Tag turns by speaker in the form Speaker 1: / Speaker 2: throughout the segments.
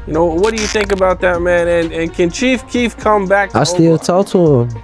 Speaker 1: You know, what do you think about that, man? And can Chief Keef come back to
Speaker 2: I still
Speaker 1: OBlock?
Speaker 2: talk to him.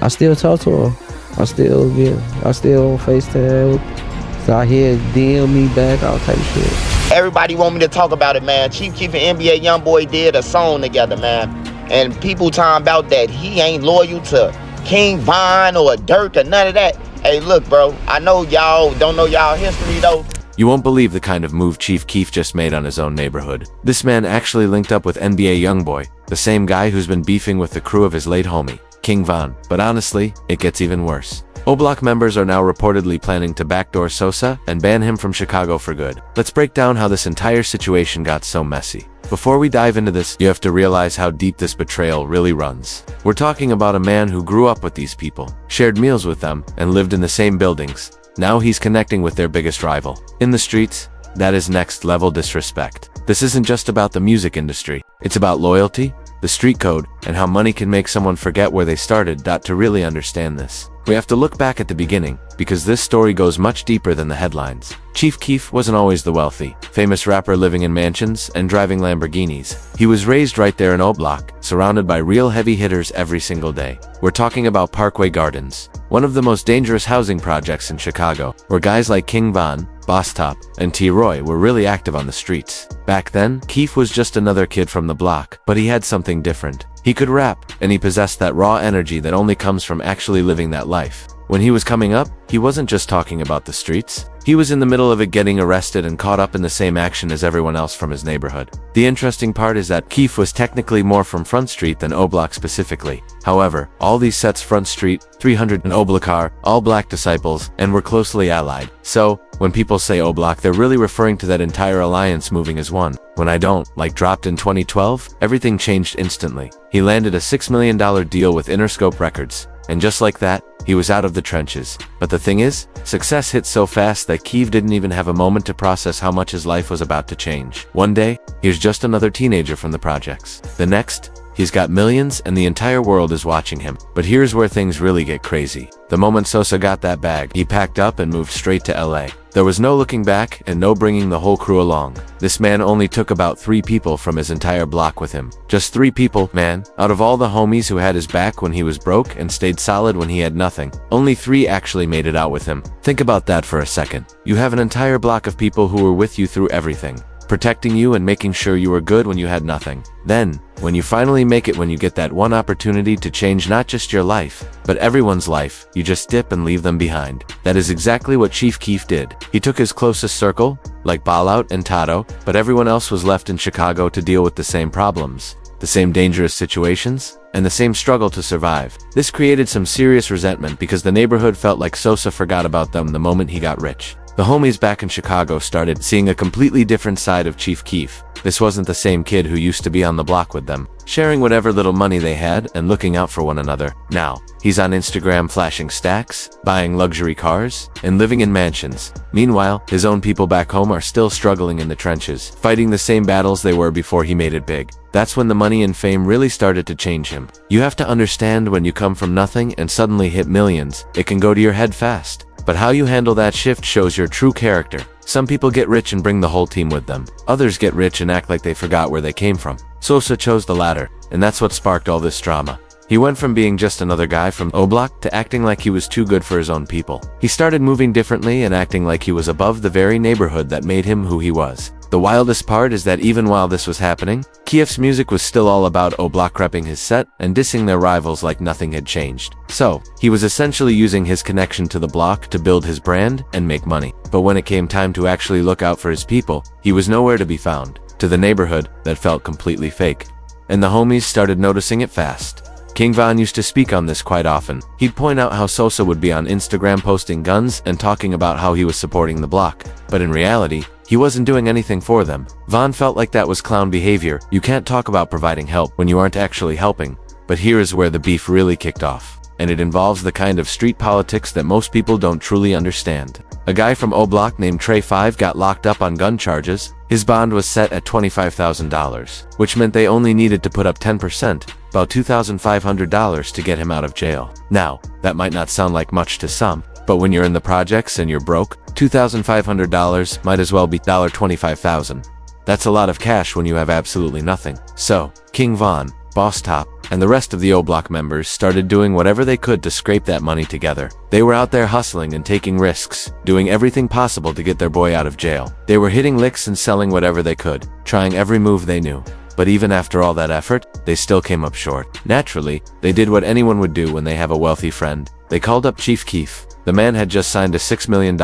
Speaker 2: I still talk to him. I still on FaceTime. So I hear DM me back, all type of shit.
Speaker 3: Everybody want me to talk about it, man. Chief Keef and NBA YoungBoy did a song together, man. And people talking about that he ain't loyal to King Von or Dirk or none of that. Hey, look, bro, I know y'all don't know y'all history, though.
Speaker 4: You won't believe the kind of move Chief Keef just made on his own neighborhood. This man actually linked up with NBA YoungBoy, the same guy who's been beefing with the crew of his late homie, King Von. But honestly, it gets even worse. OBlock members are now reportedly planning to backdoor Sosa and ban him from Chicago for good. Let's break down how this entire situation got so messy. Before we dive into this, you have to realize how deep this betrayal really runs. We're talking about a man who grew up with these people, shared meals with them, and lived in the same buildings. Now he's connecting with their biggest rival. In the streets, that is next level disrespect. This isn't just about the music industry. It's about loyalty, the street code, and how money can make someone forget where they started. To really understand this, we have to look back at the beginning, because this story goes much deeper than the headlines. Chief Keef wasn't always the wealthy, famous rapper living in mansions and driving Lamborghinis. He was raised right there in OBlock, surrounded by real heavy hitters every single day. We're talking about Parkway Gardens, one of the most dangerous housing projects in Chicago, where guys like King Von, Boss Top, and T-Roy were really active on the streets. Back then, Keef was just another kid from the block, but he had something different. He could rap, and he possessed that raw energy that only comes from actually living that life. When he was coming up, he wasn't just talking about the streets. He was in the middle of it, getting arrested and caught up in the same action as everyone else from his neighborhood. The interesting part is that Keef was technically more from Front Street than OBlock specifically. However, all these sets, Front Street, 300 and OBlock, are all black disciples and were closely allied. So, when people say OBlock, they're really referring to that entire alliance moving as one. When I Don't Like dropped in 2012, everything changed instantly. He landed a $6 million deal with Interscope Records. And just like that, he was out of the trenches. But the thing is, success hit so fast that Keef didn't even have a moment to process how much his life was about to change. One day, he's just another teenager from the projects. The next, he's got millions and the entire world is watching him. But here's where things really get crazy. The moment Sosa got that bag, he packed up and moved straight to LA. There was no looking back and no bringing the whole crew along. This man only took about 3 people from his entire block with him. Just 3 people, man. Out of all the homies who had his back when he was broke and stayed solid when he had nothing, only 3 actually made it out with him. Think about that for a second. You have an entire block of people who were with you through everything, protecting you and making sure you were good when you had nothing. Then, when you finally make it, when you get that one opportunity to change not just your life, but everyone's life, you just dip and leave them behind. That is exactly what Chief Keef did. He took his closest circle, like Ballout and Tato, but everyone else was left in Chicago to deal with the same problems, the same dangerous situations, and the same struggle to survive. This created some serious resentment because the neighborhood felt like Sosa forgot about them the moment he got rich. The homies back in Chicago started seeing a completely different side of Chief Keef. This wasn't the same kid who used to be on the block with them, sharing whatever little money they had and looking out for one another. Now, he's on Instagram flashing stacks, buying luxury cars, and living in mansions. Meanwhile, his own people back home are still struggling in the trenches, fighting the same battles they were before he made it big. That's when the money and fame really started to change him. You have to understand, when you come from nothing and suddenly hit millions, it can go to your head fast. But how you handle that shift shows your true character. Some people get rich and bring the whole team with them. Others get rich and act like they forgot where they came from. Sosa chose the latter, and that's what sparked all this drama. He went from being just another guy from OBlock to acting like he was too good for his own people. He started moving differently and acting like he was above the very neighborhood that made him who he was. The wildest part is that even while this was happening, Keef's music was still all about OBlock repping his set and dissing their rivals like nothing had changed. So, he was essentially using his connection to the block to build his brand and make money. But when it came time to actually look out for his people, he was nowhere to be found. To the neighborhood, that felt completely fake. And the homies started noticing it fast. King Von used to speak on this quite often. He'd point out how Sosa would be on Instagram posting guns and talking about how he was supporting the block. But in reality, he wasn't doing anything for them. Von felt like that was clown behavior. You can't talk about providing help when you aren't actually helping. But here is where the beef really kicked off. And it involves the kind of street politics that most people don't truly understand. A guy from OBlock named Trey 5 got locked up on gun charges. His bond was set at $25,000, which meant they only needed to put up 10%, about $2,500 to get him out of jail. Now, that might not sound like much to some, but when you're in the projects and you're broke, $2,500 might as well be $25,000. That's a lot of cash when you have absolutely nothing. So, King Von, Boss Top, and the rest of the OBlock members started doing whatever they could to scrape that money together. They were out there hustling and taking risks, doing everything possible to get their boy out of jail. They were hitting licks and selling whatever they could, trying every move they knew. But even after all that effort, they still came up short. Naturally, they did what anyone would do when they have a wealthy friend. They called up Chief Keef. The man had just signed a $6 million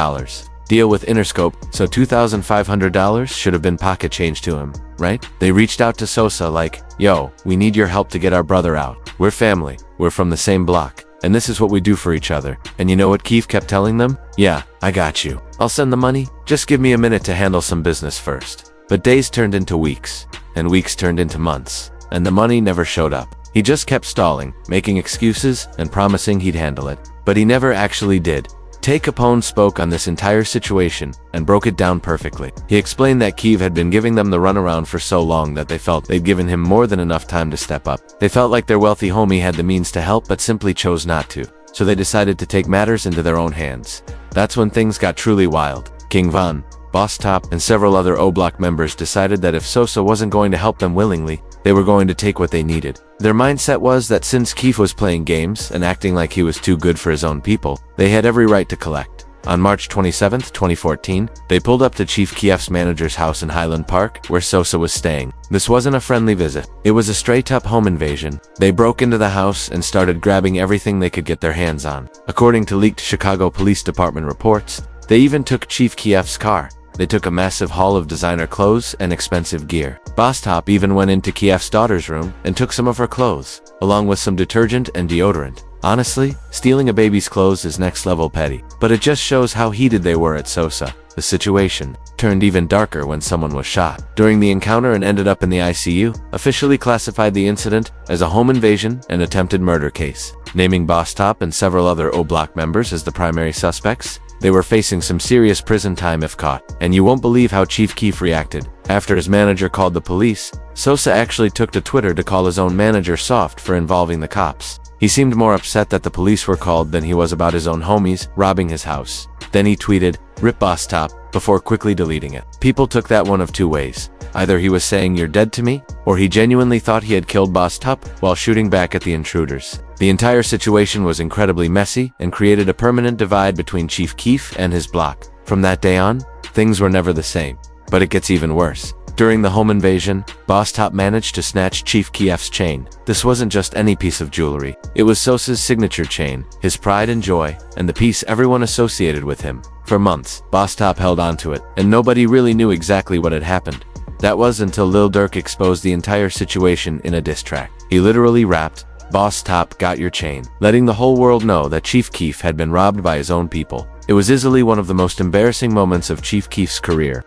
Speaker 4: deal with Interscope, so $2,500 should have been pocket change to him, right? They reached out to Sosa like, yo, we need your help to get our brother out. We're family, we're from the same block, and this is what we do for each other. And you know what Keef kept telling them? Yeah, I got you. I'll send the money, just give me a minute to handle some business first. But days turned into weeks, and weeks turned into months, and the money never showed up. He just kept stalling, making excuses, and promising he'd handle it. But he never actually did. Tay Capone spoke on this entire situation and broke it down perfectly. He explained that Keef had been giving them the runaround for so long that they felt they'd given him more than enough time to step up. They felt like their wealthy homie had the means to help but simply chose not to. So they decided to take matters into their own hands. That's when things got truly wild. King Von, Boss Top, and several other OBlock members decided that if Sosa wasn't going to help them willingly, they were going to take what they needed. Their mindset was that since Keef was playing games and acting like he was too good for his own people, they had every right to collect. On March 27, 2014, they pulled up to Chief Keef's manager's house in Highland Park, where Sosa was staying. This wasn't a friendly visit. It was a straight-up home invasion. They broke into the house and started grabbing everything they could get their hands on. According to leaked Chicago Police Department reports, they even took Chief Keef's car. They took a massive haul of designer clothes and expensive gear. Boss Top even went into Keef's daughter's room and took some of her clothes, along with some detergent and deodorant. Honestly, stealing a baby's clothes is next level petty, but it just shows how heated they were at Sosa. The situation turned even darker when someone was shot during the encounter and ended up in the ICU, officially classified the incident as a home invasion and attempted murder case. Naming Boss Top and several other OBlock members as the primary suspects, they were facing some serious prison time if caught. And you won't believe how Chief Keef reacted. After his manager called the police, Sosa actually took to Twitter to call his own manager soft for involving the cops. He seemed more upset that the police were called than he was about his own homies robbing his house. Then he tweeted, "Rip Boss Top," before quickly deleting it. People took that one of two ways. Either he was saying "you're dead to me," or he genuinely thought he had killed Boss Top while shooting back at the intruders. The entire situation was incredibly messy and created a permanent divide between Chief Keef and his block. From that day on, things were never the same. But it gets even worse. During the home invasion, Boss Top managed to snatch Chief Keef's chain. This wasn't just any piece of jewelry. It was Sosa's signature chain, his pride and joy, and the piece everyone associated with him. For months, Boss Top held onto it, and nobody really knew exactly what had happened. That was until Lil Durk exposed the entire situation in a diss track. He literally rapped, "Boss Top got your chain," letting the whole world know that Chief Keef had been robbed by his own people. It was easily one of the most embarrassing moments of Chief Keef's career.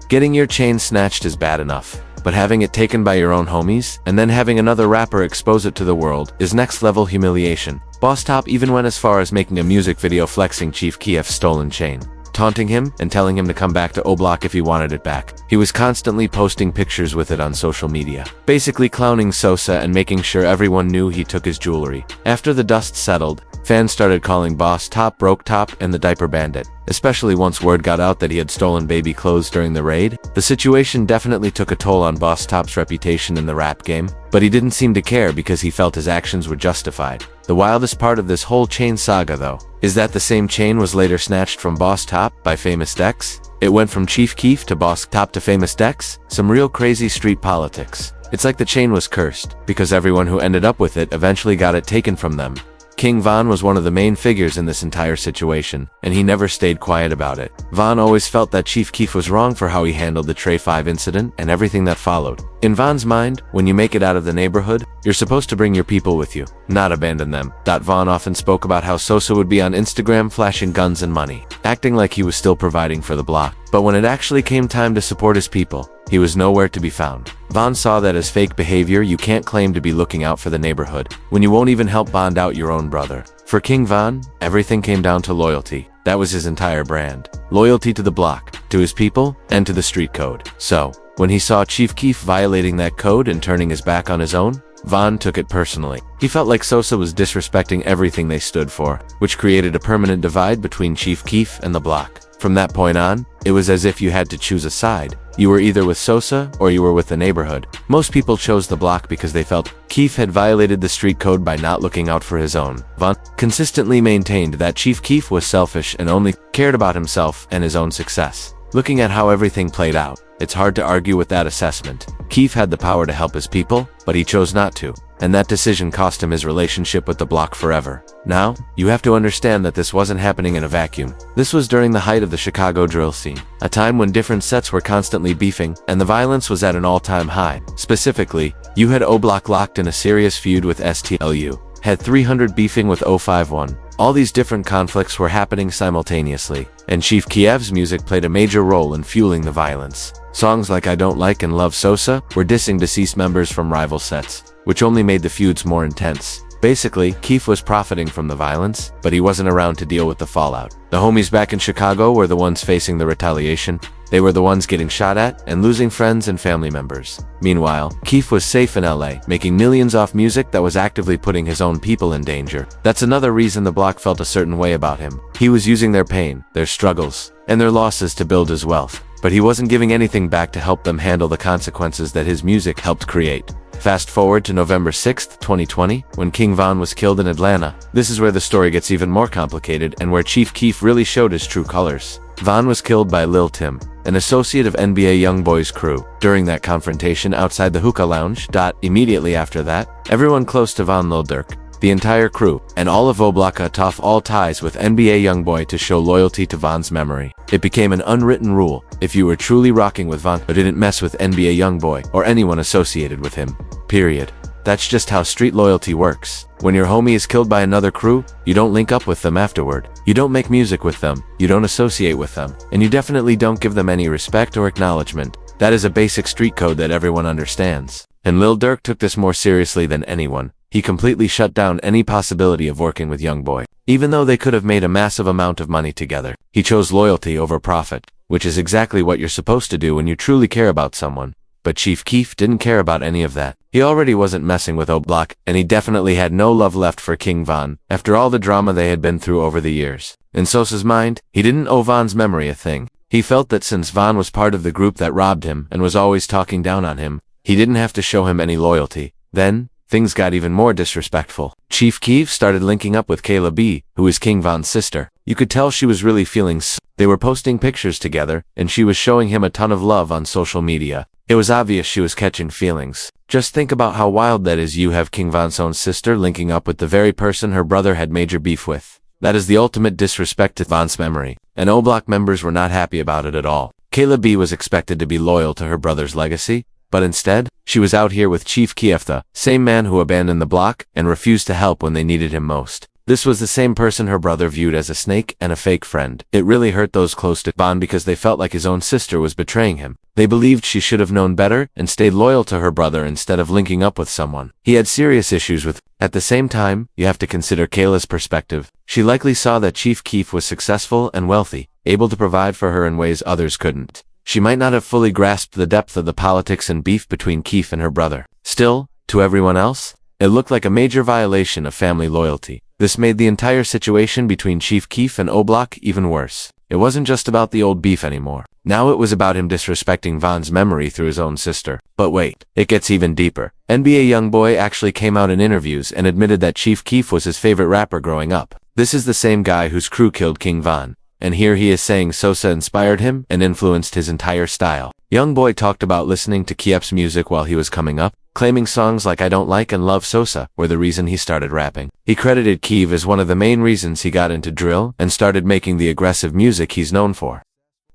Speaker 4: Getting your chain snatched is bad enough, but having it taken by your own homies, and then having another rapper expose it to the world, is next level humiliation. Boss Top even went as far as making a music video flexing Chief Keef's stolen chain, taunting him and telling him to come back to OBlock if he wanted it back. He was constantly posting pictures with it on social media, basically clowning Sosa and making sure everyone knew he took his jewelry. After the dust settled, fans started calling Boss Top Broke Top and the Diaper Bandit, especially once word got out that he had stolen baby clothes during the raid. The situation definitely took a toll on Boss Top's reputation in the rap game, but he didn't seem to care because he felt his actions were justified. The wildest part of this whole chain saga, though, is that the same chain was later snatched from Boss Top by Famous Dex. It went from Chief Keef to Boss Top to Famous Dex. Some real crazy street politics. It's like the chain was cursed, because everyone who ended up with it eventually got it taken from them. King Von was one of the main figures in this entire situation, and he never stayed quiet about it. Von always felt that Chief Keef was wrong for how he handled the Trey 5 incident and everything that followed. In Von's mind, when you make it out of the neighborhood, you're supposed to bring your people with you, not abandon them. Von often spoke about how Sosa would be on Instagram flashing guns and money, acting like he was still providing for the block. But when it actually came time to support his people, he was nowhere to be found. Von saw that as fake behavior. You can't claim to be looking out for the neighborhood when you won't even help bond out your own brother. For King Von, everything came down to loyalty. That was his entire brand. Loyalty to the block, to his people, and to the street code. So, when he saw Chief Keef violating that code and turning his back on his own, Von took it personally. He felt like Sosa was disrespecting everything they stood for, which created a permanent divide between Chief Keef and the block. From that point on, it was as if you had to choose a side. You were either with Sosa or you were with the neighborhood. Most people chose the block because they felt Keef had violated the street code by not looking out for his own. Von consistently maintained that Chief Keef was selfish and only cared about himself and his own success. Looking at how everything played out, it's hard to argue with that assessment. Keef had the power to help his people, but he chose not to, and that decision cost him his relationship with the block forever. Now, you have to understand that this wasn't happening in a vacuum. This was during the height of the Chicago drill scene, a time when different sets were constantly beefing, and the violence was at an all-time high. Specifically, you had OBlock locked in a serious feud with STLU, had 300 beefing with 051. All these different conflicts were happening simultaneously, and Chief Keef's music played a major role in fueling the violence. Songs like I Don't Like and Love Sosa were dissing deceased members from rival sets, which only made the feuds more intense. Basically, Keef was profiting from the violence, but he wasn't around to deal with the fallout. The homies back in Chicago were the ones facing the retaliation. They were the ones getting shot at and losing friends and family members. Meanwhile, Keef was safe in LA, making millions off music that was actively putting his own people in danger. That's another reason the block felt a certain way about him. He was using their pain, their struggles, and their losses to build his wealth. But he wasn't giving anything back to help them handle the consequences that his music helped create. Fast forward to November 6, 2020, when King Von was killed in Atlanta. This is where the story gets even more complicated and where Chief Keef really showed his true colors. Von was killed by Lil Tim, an associate of NBA YoungBoy's crew. During that confrontation outside the hookah lounge, immediately after that, everyone close to Von, Lil Durk, the entire crew, and all of OBlock cut off all ties with NBA YoungBoy to show loyalty to Von's memory. It became an unwritten rule: if you were truly rocking with Von, but didn't mess with NBA YoungBoy or anyone associated with him. Period. That's just how street loyalty works. When your homie is killed by another crew, you don't link up with them afterward. You don't make music with them, you don't associate with them, and you definitely don't give them any respect or acknowledgement. That is a basic street code that everyone understands. And Lil Durk took this more seriously than anyone. He completely shut down any possibility of working with YoungBoy. Even though they could have made a massive amount of money together, he chose loyalty over profit, which is exactly what you're supposed to do when you truly care about someone. But Chief Keef didn't care about any of that. He already wasn't messing with OBlock, and he definitely had no love left for King Von, after all the drama they had been through over the years. In Sosa's mind, he didn't owe Von's memory a thing. He felt that since Von was part of the group that robbed him and was always talking down on him, he didn't have to show him any loyalty. Then, things got even more disrespectful. Chief Keef started linking up with Kayla B, who is King Von's sister. You could tell she was really feeling They were posting pictures together, and she was showing him a ton of love on social media. It was obvious she was catching feelings. Just think about how wild that is. You have King Von's own sister linking up with the very person her brother had major beef with. That is the ultimate disrespect to Von's memory, and OBlock members were not happy about it at all. Kayla B was expected to be loyal to her brother's legacy, but instead, she was out here with Chief Keef, the same man who abandoned the block and refused to help when they needed him most. This was the same person her brother viewed as a snake and a fake friend. It really hurt those close to Von because they felt like his own sister was betraying him. They believed she should have known better and stayed loyal to her brother instead of linking up with someone he had serious issues with. At the same time, you have to consider Kayla's perspective. She likely saw that Chief Keef was successful and wealthy, able to provide for her in ways others couldn't. She might not have fully grasped the depth of the politics and beef between Keef and her brother. Still, to everyone else, it looked like a major violation of family loyalty. This made the entire situation between Chief Keef and OBlock even worse. It wasn't just about the old beef anymore. Now it was about him disrespecting Von's memory through his own sister. But wait, it gets even deeper. NBA YoungBoy actually came out in interviews and admitted that Chief Keef was his favorite rapper growing up. This is the same guy whose crew killed King Von. And here he is saying Sosa inspired him and influenced his entire style. YoungBoy talked about listening to Keef's music while he was coming up, claiming songs like I Don't Like and Love Sosa were the reason he started rapping. He credited Keef as one of the main reasons he got into drill and started making the aggressive music he's known for.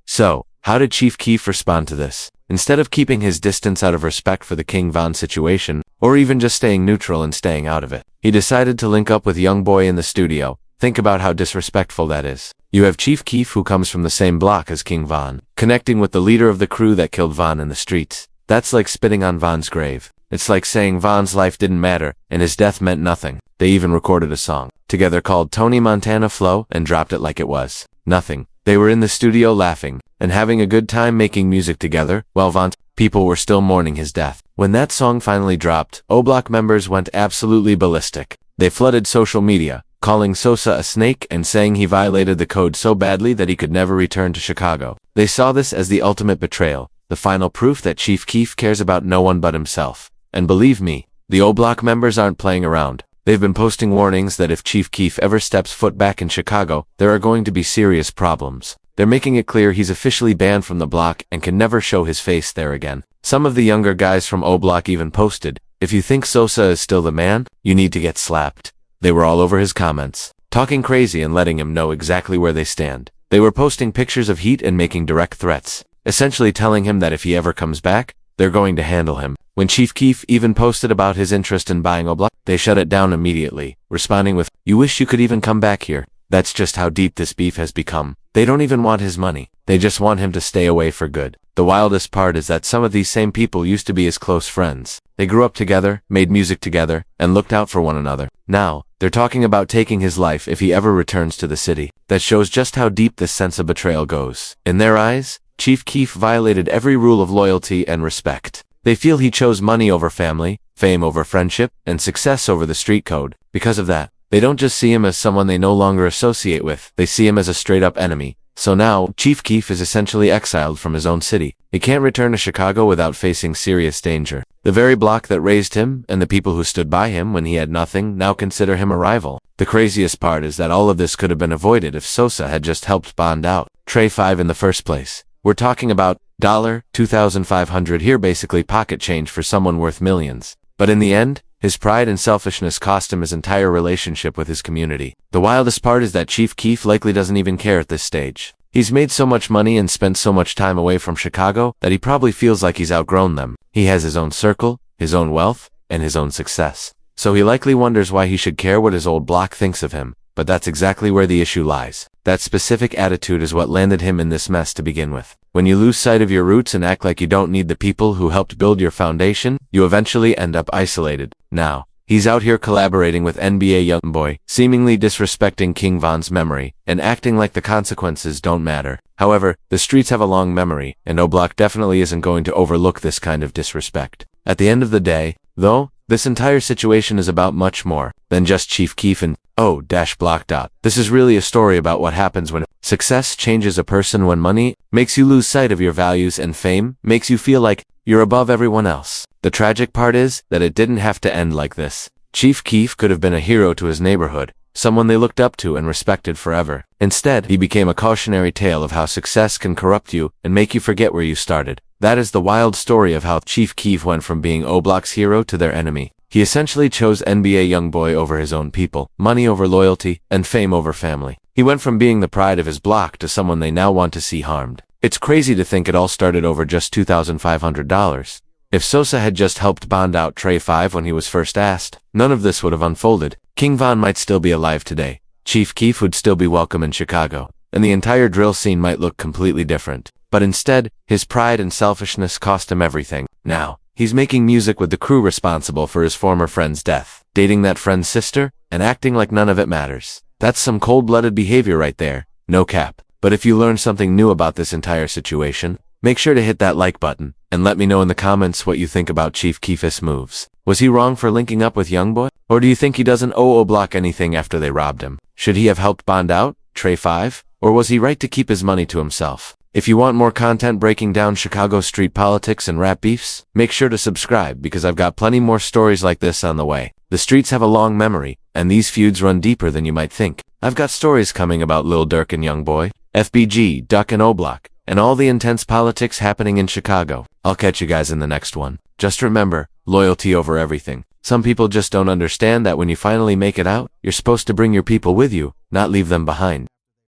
Speaker 4: So, how did Chief Keef respond to this? Instead of keeping his distance out of respect for the King Von situation, or even just staying neutral and staying out of it, he decided to link up with YoungBoy in the studio. Think about how disrespectful that is. You have Chief Keef, who comes from the same block as King Von, connecting with the leader of the crew that killed Von in the streets. That's like spitting on Von's grave. It's like saying Von's life didn't matter, and his death meant nothing. They even recorded a song together called Tony Montana Flow and dropped it like it was nothing. They were in the studio laughing and having a good time making music together, while Von's people were still mourning his death. When that song finally dropped, OBlock members went absolutely ballistic. They flooded social media, calling Sosa a snake and saying he violated the code so badly that he could never return to Chicago. They saw this as the ultimate betrayal, the final proof that Chief Keef cares about no one but himself. And believe me, the OBlock members aren't playing around. They've been posting warnings that if Chief Keef ever steps foot back in Chicago, there are going to be serious problems. They're making it clear he's officially banned from the block and can never show his face there again. Some of the younger guys from OBlock even posted, "If you think Sosa is still the man, you need to get slapped." They were all over his comments, talking crazy and letting him know exactly where they stand. They were posting pictures of heat and making direct threats, essentially telling him that if he ever comes back, they're going to handle him. When Chief Keef even posted about his interest in buying OBlock, they shut it down immediately, responding with, "You wish you could even come back here." That's just how deep this beef has become. They don't even want his money. They just want him to stay away for good. The wildest part is that some of these same people used to be his close friends. They grew up together, made music together, and looked out for one another. Now, they're talking about taking his life if he ever returns to the city. That shows just how deep this sense of betrayal goes. In their eyes, Chief Keef violated every rule of loyalty and respect. They feel he chose money over family, fame over friendship, and success over the street code. Because of that, they don't just see him as someone they no longer associate with, they see him as a straight-up enemy. So now, Chief Keef is essentially exiled from his own city. He can't return to Chicago without facing serious danger. The very block that raised him, and the people who stood by him when he had nothing, now consider him a rival. The craziest part is that all of this could have been avoided if Sosa had just helped bond out Trey 5 in the first place. We're talking about $2,500 here, basically pocket change for someone worth millions. But in the end, his pride and selfishness cost him his entire relationship with his community. The wildest part is that Chief Keef likely doesn't even care at this stage. He's made so much money and spent so much time away from Chicago that he probably feels like he's outgrown them. He has his own circle, his own wealth, and his own success. So he likely wonders why he should care what his old block thinks of him. But that's exactly where the issue lies. That specific attitude is what landed him in this mess to begin with. When you lose sight of your roots and act like you don't need the people who helped build your foundation, you eventually end up isolated. Now, he's out here collaborating with NBA YoungBoy, seemingly disrespecting King Von's memory, and acting like the consequences don't matter. However, the streets have a long memory, and OBlock definitely isn't going to overlook this kind of disrespect. At the end of the day, though, this entire situation is about much more than just Chief Keef and O-Block. This is really a story about what happens when success changes a person, when money makes you lose sight of your values, and fame makes you feel like you're above everyone else. The tragic part is that it didn't have to end like this. Chief Keef could have been a hero to his neighborhood, someone they looked up to and respected forever. Instead, he became a cautionary tale of how success can corrupt you and make you forget where you started. That is the wild story of how Chief Keef went from being OBlock's hero to their enemy. He essentially chose NBA YoungBoy over his own people, money over loyalty, and fame over family. He went from being the pride of his block to someone they now want to see harmed. It's crazy to think it all started over just $2,500. If Sosa had just helped bond out Trey 5 when he was first asked, none of this would have unfolded. King Von might still be alive today. Chief Keef would still be welcome in Chicago, and the entire drill scene might look completely different. But instead, his pride and selfishness cost him everything. Now, he's making music with the crew responsible for his former friend's death, dating that friend's sister, and acting like none of it matters. That's some cold-blooded behavior right there, no cap. But if you learned something new about this entire situation, make sure to hit that like button, and let me know in the comments what you think about Chief Keef's moves. Was he wrong for linking up with YoungBoy? Or do you think he doesn't owe OBlock anything after they robbed him? Should he have helped bond out Trey 5? Or was he right to keep his money to himself? If you want more content breaking down Chicago street politics and rap beefs, make sure to subscribe because I've got plenty more stories like this on the way. The streets have a long memory, and these feuds run deeper than you might think. I've got stories coming about Lil Durk and YoungBoy, FBG, Duck and OBlock, and all the intense politics happening in Chicago. I'll catch you guys in the next one. Just remember, loyalty over everything. Some people just don't understand that when you finally make it out, you're supposed to bring your people with you, not leave them behind.